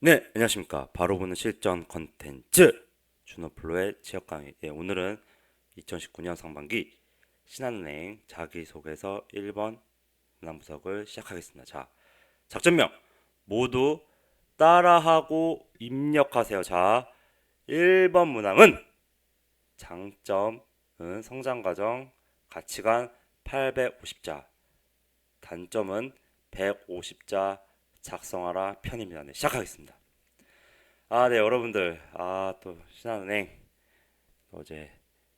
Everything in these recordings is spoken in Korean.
네, 안녕하십니까. 바로 보는 실전 컨텐츠 준호플로의 지역 강의. 오늘은 2019년 상반기 신한은행 자기소개서 1번 문항분석을 시작하겠습니다. 자, 작전명 모두 따라하고 입력하세요. 자, 1번 문항은 장점은 성장과정 가치관 850자, 단점은 150자 작성하라 편입니다. 네, 시작하겠습니다. 네, 여러분들. 또 신한은행 어제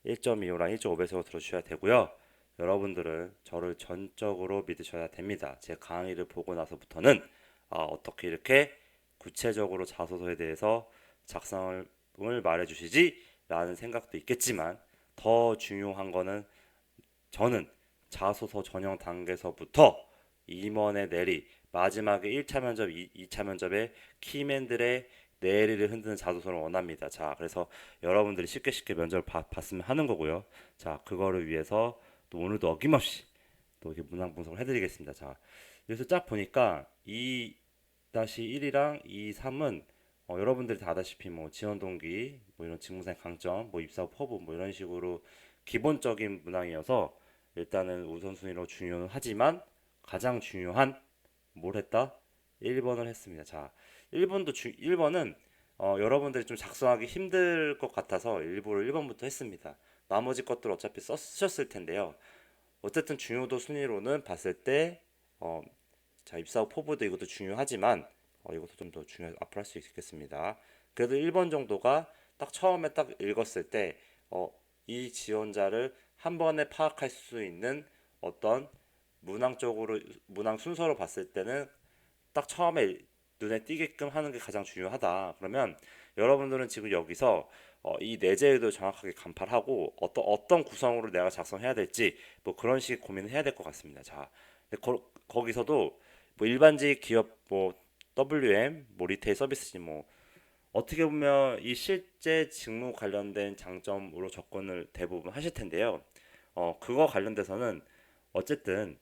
1.25랑 1.5배속으로 들어주셔야 되고요. 여러분들은 저를 전적으로 믿으셔야 됩니다. 제 강의를 보고 나서부터는 어떻게 이렇게 구체적으로 자소서에 대해서 작성을 말해주시지? 라는 생각도 있겠지만 더 중요한 거는 저는 자소서 전형 단계에서부터 임원의 내리, 마지막에 1차 면접, 2차 면접에 키맨들의 내리를 흔드는 자소서를 원합니다. 자, 그래서 여러분들이 쉽게 면접을 봤으면 하는 거고요. 자, 그거를 위해서 또 오늘도 어김없이 또 이렇게 문항 분석을 해드리겠습니다. 자, 그래서 쫙 보니까 2-1이랑 2-3은 여러분들이 다 아다시피 뭐 지원 동기, 뭐 이런 직무상 강점, 뭐 입사 후 포부 뭐 이런 식으로 기본적인 문항이어서 일단은 우선순위로 중요는 하지만 가장 중요한 뭘 했다? 1번을 했습니다. 자, 1번은 여러분들이 좀 작성하기 힘들 것 같아서 일부러 1번부터 했습니다. 나머지 것들 어차피 쓰셨을 텐데요. 어쨌든 중요도 순위로는 봤을 때 어, 자, 입사 후 포부도 이것도 중요하지만 이것도 좀 더 중요 앞으로 할 수 있겠습니다. 그래도 1번 정도가 딱 처음에 딱 읽었을 때 이 지원자를 한 번에 파악할 수 있는 어떤 문항 순서로 봤을 때는 딱 처음에 눈에 띄게끔 하는 게 가장 중요하다. 그러면 여러분들은 지금 여기서 이 내재에도 정확하게 간파하고 어떤 구성으로 내가 작성해야 될지 뭐 그런 식 고민을 해야 될 것 같습니다. 자, 거기서도 뭐 일반직 기업 뭐 WM 뭐 리테일 서비스지 뭐 어떻게 보면 이 실제 직무 관련된 장점으로 접근을 대부분 하실 텐데요. 그거 관련돼서는 어쨌든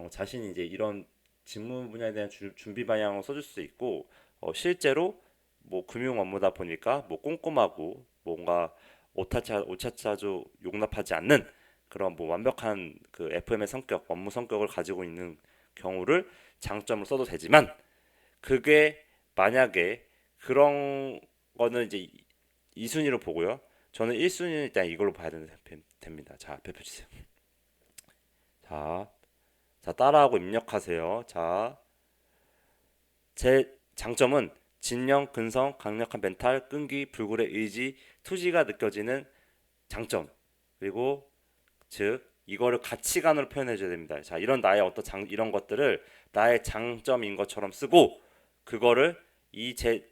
자신이 이제 이런 직무 분야에 대한 준비 방향을 써줄 수 있고 실제로 뭐 금융 업무다 보니까 뭐 꼼꼼하고 뭔가 오차차주 용납하지 않는 그런 뭐 완벽한 그 FM의 성격, 업무 성격을 가지고 있는 경우를 장점을 써도 되지만 그게 만약에 그런 거는 이제 2순위로 보고요. 저는 1순위는 일단 이걸로 봐야 됩니다. 자, 발표 주세요. 자, 따라하고 입력하세요. 자, 제 장점은 진영, 근성, 강력한 멘탈, 끈기, 불굴의 의지, 투지가 느껴지는 장점. 그리고 즉 이거를 가치관으로 표현해 줘야 됩니다. 자, 이런 나의 이런 것들을 나의 장점인 것처럼 쓰고 그거를 이 제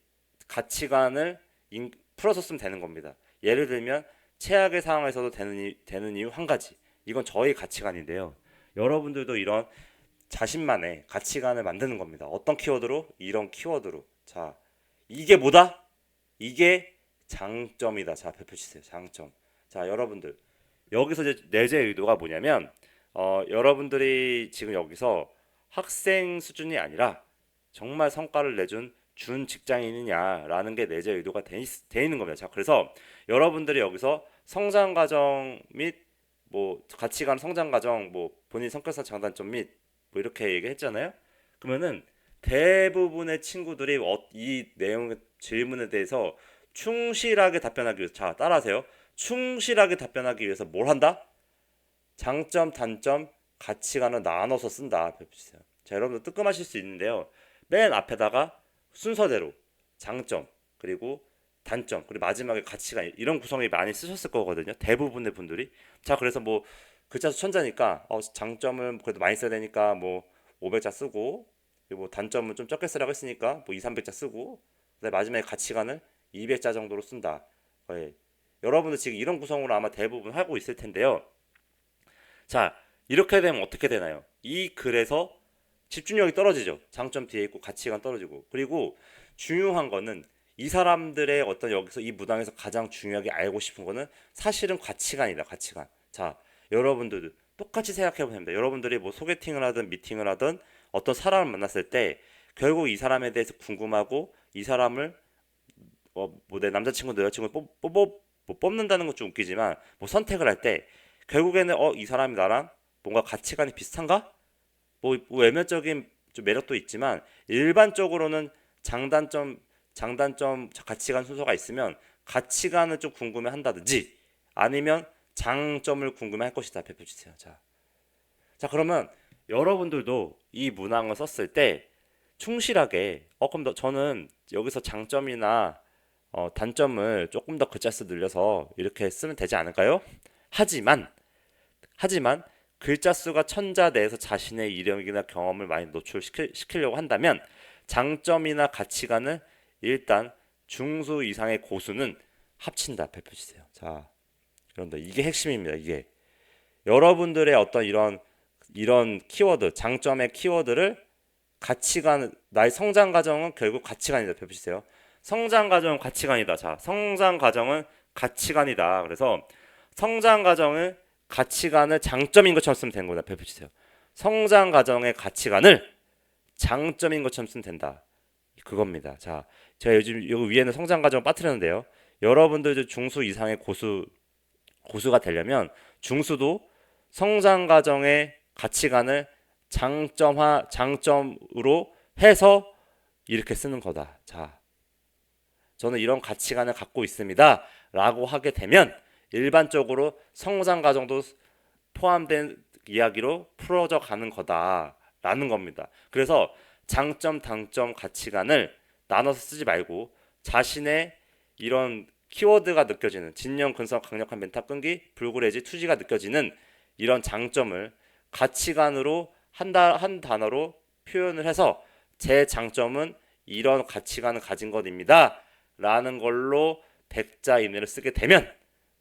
가치관을 풀어서 쓰면 되는 겁니다. 예를 들면 최악의 상황에서도 되는 이유 한 가지. 이건 저의 가치관인데요. 여러분들도 이런 자신만의 가치관을 만드는 겁니다. 어떤 키워드로? 이런 키워드로. 자, 이게 뭐다? 이게 장점이다. 자, 발표 주세요. 장점. 자, 여러분들. 여기서 이제 내재 의도가 뭐냐면, 여러분들이 지금 여기서 학생 수준이 아니라 정말 성과를 내준 준 직장인이냐라는 게 내재 의도가 돼 있는 겁니다. 자, 그래서 여러분들이 여기서 성장 과정 및 뭐 가치관 성장 과정 뭐 본인 성격상 장단점 및 뭐 이렇게 얘기했잖아요. 그러면은 대부분의 친구들이 이 내용 질문에 대해서 충실하게 답변하기 위해서 자 따라하세요. 충실하게 답변하기 위해서 뭘 한다? 장점, 단점, 가치관을 나눠서 쓴다. 자, 여러분들 뜨끔하실 수 있는데요. 맨 앞에다가 순서대로 장점, 그리고 단점, 그리고 마지막에 가치관 이런 구성이 많이 쓰셨을 거거든요. 대부분의 분들이. 자, 그래서 뭐 글자 수 천자니까 장점은 그래도 많이 써야 되니까 뭐 500자 쓰고 그리고 뭐 단점은 좀 적게 쓰라고 했으니까 뭐 2, 300자 쓰고 그다음에 마지막에 가치관을 200자 정도로 쓴다. 예. 여러분들 지금 이런 구성으로 아마 대부분 하고 있을 텐데요. 자, 이렇게 되면 어떻게 되나요? 이 글에서 집중력이 떨어지죠. 장점 뒤에 있고 가치관 떨어지고. 그리고 중요한 거는 이 사람들의 어떤 여기서 이 무당에서 가장 중요하게 알고 싶은 거는 사실은 가치관이다. 가치관. 자, 여러분들도 똑같이 생각해 보면 됩니다. 여러분들이 뭐 소개팅을 하든 미팅을 하든 어떤 사람을 만났을 때 결국 이 사람에 대해서 궁금하고 이 사람을 뭐 내 남자친구, 내 여자친구 뭐 뽑는다는 건 좀 웃기지만 뭐 선택을 할 때 결국에는 이 사람이 나랑 뭔가 가치관이 비슷한가? 뭐 외면적인 좀 매력도 있지만 일반적으로는 장단점 가치관 순서가 있으면 가치관을 좀 궁금해 한다든지 아니면 장점을 궁금해 할 것이다. 배표 주세요. 자 그러면 여러분들도 이 문항을 썼을 때 충실하게 그럼 저는 여기서 장점이나 단점을 조금 더 글자 수 늘려서 이렇게 쓰면 되지 않을까요? 하지만 하지만 글자 수가 천자 내에서 자신의 이력이나 경험을 많이 노출시키려고 한다면 장점이나 가치관을 일단 중수 이상의 고수는 합친다. 발표 주세요. 자, 여러분들 이게 핵심입니다. 이게 여러분들의 어떤 이런 키워드, 장점의 키워드를 가치관, 나의 성장 과정은 결국 가치관이다. 발표 주세요. 성장 과정은 가치관이다. 자, 성장 과정은 가치관이다. 그래서 성장 과정을 가치관을 장점인 것처럼 쓰면 되는 거다. 발표 주세요. 성장 과정의 가치관을 장점인 것처럼 쓰면 된다. 그겁니다. 자, 제가 요즘 여기 위에는 성장 과정을 빠뜨렸는데요. 여러분들도 중수 이상의 고수가 되려면 중수도 성장 과정의 가치관을 장점으로 해서 이렇게 쓰는 거다. 자, 저는 이런 가치관을 갖고 있습니다. 라고 하게 되면 일반적으로 성장 과정도 포함된 이야기로 풀어져 가는 거다라는 겁니다. 그래서 장점, 단점, 가치관을 나눠서 쓰지 말고 자신의 이런 키워드가 느껴지는 진영, 근성, 강력한 멘탈 끈기, 불구레지, 투지가 느껴지는 이런 장점을 가치관으로 한 단어로 표현을 해서 제 장점은 이런 가치관을 가진 것입니다. 라는 걸로 100자 이내를 쓰게 되면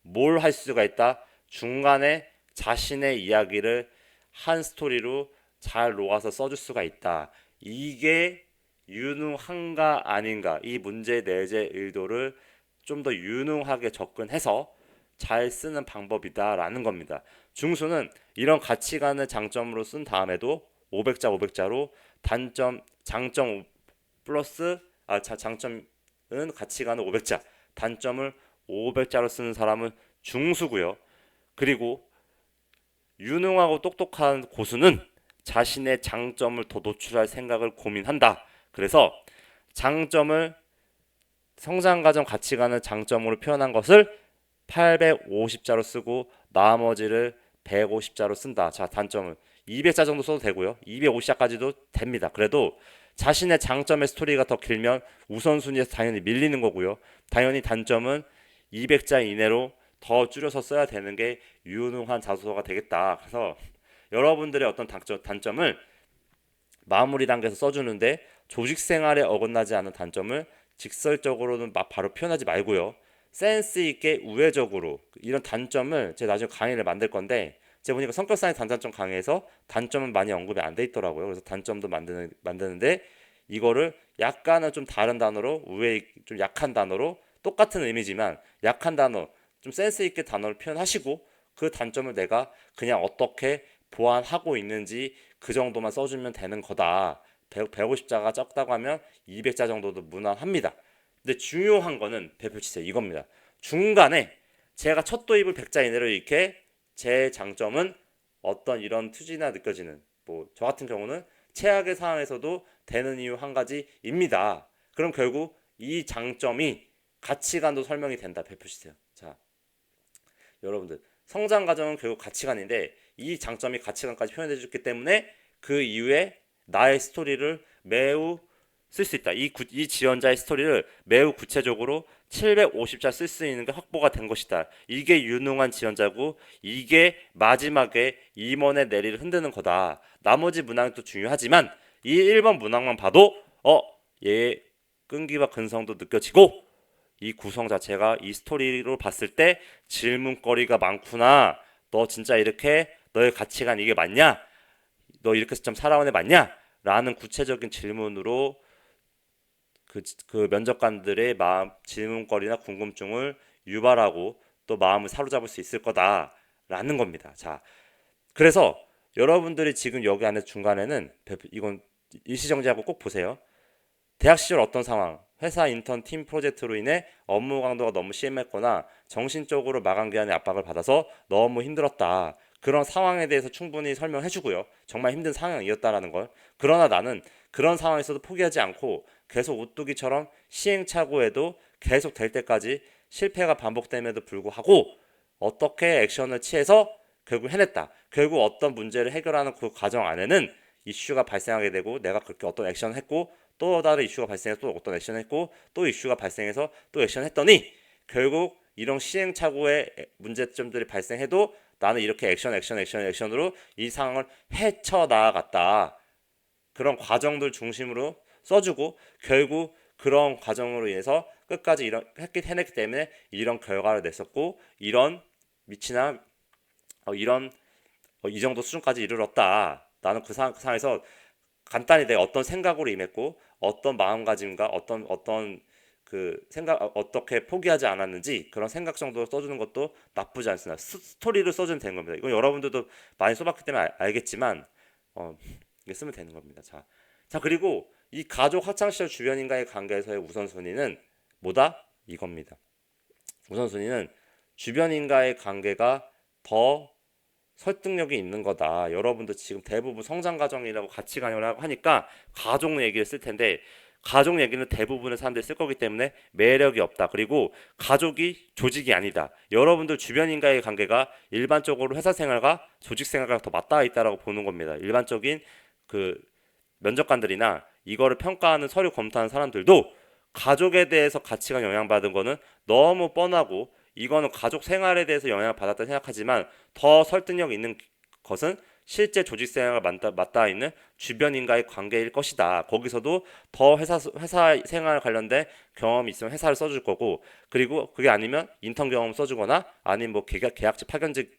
뭘 할 수가 있다? 중간에 자신의 이야기를 한 스토리로 잘 녹아서 써줄 수가 있다. 이게 유능한가 아닌가 이 문제 내재 의도를 좀 더 유능하게 접근해서 잘 쓰는 방법이다라는 겁니다. 중수는 이런 가치관을 장점으로 쓴 다음에도 500자 500자로 장점 플러스 장점은 가치관을 500자, 단점을 500자로 쓰는 사람은 중수고요. 그리고 유능하고 똑똑한 고수는 자신의 장점을 더 노출할 생각을 고민한다. 그래서 장점을 성장과정 가치관을 장점으로 표현한 것을 850자로 쓰고 나머지를 150자로 쓴다. 자, 단점은 200자 정도 써도 되고요. 250자까지도 됩니다. 그래도 자신의 장점의 스토리가 더 길면 우선순위에서 당연히 밀리는 거고요. 당연히 단점은 200자 이내로 더 줄여서 써야 되는 게 유능한 자소서가 되겠다. 그래서 여러분들의 어떤 단점을 마무리 단계에서 써주는데 조직 생활에 어긋나지 않은 단점을 직설적으로는 바로 표현하지 말고요. 센스 있게 우회적으로 이런 단점을 제가 나중에 강의를 만들 건데 제가 보니까 성격상의 단장점 강의에서 단점은 많이 언급이 안 돼 있더라고요. 그래서 단점도 만드는데 이거를 약간은 좀 다른 단어로 좀 약한 단어로 똑같은 의미지만 약한 단어 좀 센스 있게 단어를 표현하시고 그 단점을 내가 그냥 어떻게 보완하고 있는지 그 정도만 써주면 되는 거다. 150자가 적다고 하면 200자 정도도 무난합니다. 근데 중요한 거는 배표치세요. 이겁니다. 중간에 제가 첫 도입을 100자 이내로 이렇게 제 장점은 어떤 이런 투지나 느껴지는 뭐 저 같은 경우는 최악의 상황에서도 되는 이유 한 가지입니다. 그럼 결국 이 장점이 가치관도 설명이 된다. 배표치세요. 자, 여러분들 성장 과정은 결국 가치관인데 이 장점이 가치관까지 표현해 줬기 때문에 그 이후에 나의 스토리를 매우 쓸 수 있다. 이 지원자의 스토리를 매우 구체적으로 750자 쓸 수 있는 게 확보가 된 것이다. 이게 유능한 지원자고 이게 마지막에 임원의 내리를 흔드는 거다. 나머지 문항도 중요하지만 이 1번 문항만 봐도 얘의 끈기와 근성도 느껴지고 이 구성 자체가 이 스토리로 봤을 때 질문거리가 많구나. 너 진짜 이렇게 너의 가치관 이게 맞냐? 너 이렇게 좀 살아온 애 맞냐? 라는 구체적인 질문으로 그 면접관들의 질문거리나 궁금증을 유발하고 또 마음을 사로잡을 수 있을 거다라는 겁니다. 자, 그래서 여러분들이 지금 여기 안에 중간에는 이건 일시정지하고 꼭 보세요. 대학 시절 어떤 상황, 회사 인턴 팀 프로젝트로 인해 업무 강도가 너무 심했거나 정신적으로 마감 기한에 압박을 받아서 너무 힘들었다. 그런 상황에 대해서 충분히 설명해 주고요. 정말 힘든 상황이었다라는 걸. 그러나 나는 그런 상황에서도 포기하지 않고 계속 오뚜기처럼 시행착오에도 계속 될 때까지 실패가 반복됨에도 불구하고 어떻게 액션을 취해서 결국 해냈다. 결국 어떤 문제를 해결하는 그 과정 안에는 이슈가 발생하게 되고 내가 그렇게 어떤 액션을 했고 또 다른 이슈가 발생해서 또 어떤 액션을 했고 또 이슈가 발생해서 또 액션을 했더니 결국 이런 시행착오의 문제점들이 발생해도 나는 이렇게 액션으로 이 상황을 헤쳐나갔다. 그런 과정들 중심으로 써주고 결국 그런 과정으로 인해서 끝까지 이런 해냈기 때문에 이런 결과를 냈었고 이런 위치나 이런 이 정도 수준까지 이르렀다. 나는 그 상황에서 간단히 내가 어떤 생각으로 임했고 어떤 마음가짐과 어떤 그 생각 어떻게 포기하지 않았는지 그런 생각 정도로 써주는 것도 나쁘지 않습니다. 스토리를 써주면 되는 겁니다. 이건 여러분들도 많이 써봤기 때문에 알겠지만 이게 쓰면 되는 겁니다. 자 그리고 이 가족 학창 시절 주변인과의 관계에서의 우선순위는 뭐다? 이겁니다. 우선순위는 주변인과의 관계가 더 설득력이 있는 거다. 여러분도 지금 대부분 성장 과정이라고 가치관이라고 하니까 가족 얘기를 쓸 텐데 가족 얘기는 대부분의 사람들이 쓸 거기 때문에 매력이 없다. 그리고 가족이 조직이 아니다. 여러분들 주변인과의 관계가 일반적으로 회사 생활과 조직 생활과 더 맞닿아 있다라고 보는 겁니다. 일반적인 그 면접관들이나 이거를 평가하는 서류 검토하는 사람들도 가족에 대해서 가치관 영향받은 거는 너무 뻔하고 이거는 가족 생활에 대해서 영향을 받았다 생각하지만 더 설득력 있는 것은 실제 조직 생활과 맞닿아 있는 주변인과의 관계일 것이다. 거기서도 더 회사 생활 관련된 경험이 있으면 회사를 써줄 거고 그리고 그게 아니면 인턴 경험 써주거나 아니면 뭐 계약직 파견직을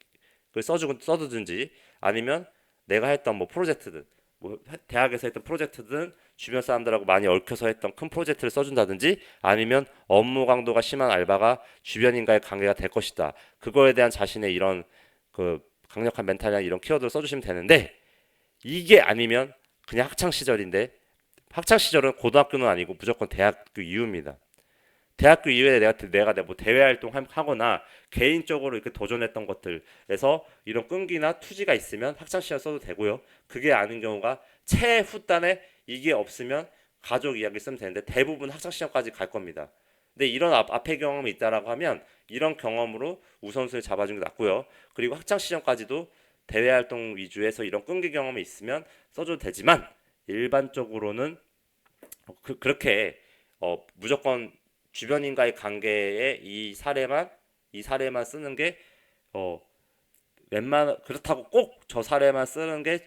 써두든지 아니면 내가 했던 뭐 프로젝트든 뭐 대학에서 했던 프로젝트든 주변 사람들하고 많이 얽혀서 했던 큰 프로젝트를 써준다든지 아니면 업무 강도가 심한 알바가 주변인과의 관계가 될 것이다. 그거에 대한 자신의 이런 그 강력한 멘탈이나 이런 키워드를 써주시면 되는데 이게 아니면 그냥 학창 시절인데 학창 시절은 고등학교는 아니고 무조건 대학교 이후입니다. 대학교 이후에 내가 뭐 대외 활동하거나 개인적으로 이렇게 도전했던 것들에서 이런 끈기나 투지가 있으면 학창 시절 써도 되고요. 그게 아닌 경우가 최후단에 이게 없으면 가족 이야기 쓰면 되는데 대부분 학창 시절까지 갈 겁니다. 근데 이런 앞에 경험이 있다라고 하면 이런 경험으로 우선순위 잡아주는 게 낫고요. 그리고 학창 시절까지도 대외 활동 위주에서 이런 끈기 경험이 있으면 써줘도 되지만 일반적으로는 그렇게 무조건 주변인과의 관계에 이 사례만 쓰는 게 어, 그렇다고 꼭 저 사례만 쓰는 게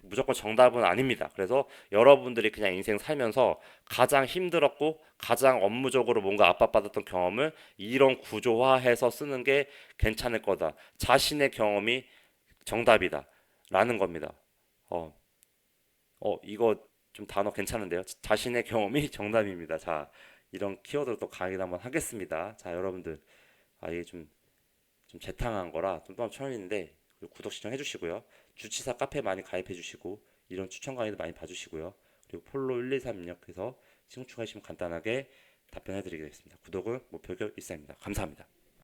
무조건 정답은 아닙니다. 그래서 여러분들이 그냥 인생 살면서 가장 힘들었고 가장 업무적으로 뭔가 압박받았던 경험을 이런 구조화해서 쓰는 게 괜찮을 거다. 자신의 경험이 정답이다. 라는 겁니다. 어, 이거 좀 단어 괜찮은데요? 자신의 경험이 정답입니다. 자, 이런 키워드로 또 강의 한번 하겠습니다. 자, 여러분들, 이게 좀 재탕한 거라 좀 또한 처음인데 구독 시청해 주시고요. 주치사 카페 많이 가입해 주시고 이런 추천 강의도 많이 봐주시고요. 그리고 폴로 123 입력해서 친구 추가하시면 간단하게 답변해 드리겠습니다. 구독은 목표격 일사입니다. 감사합니다.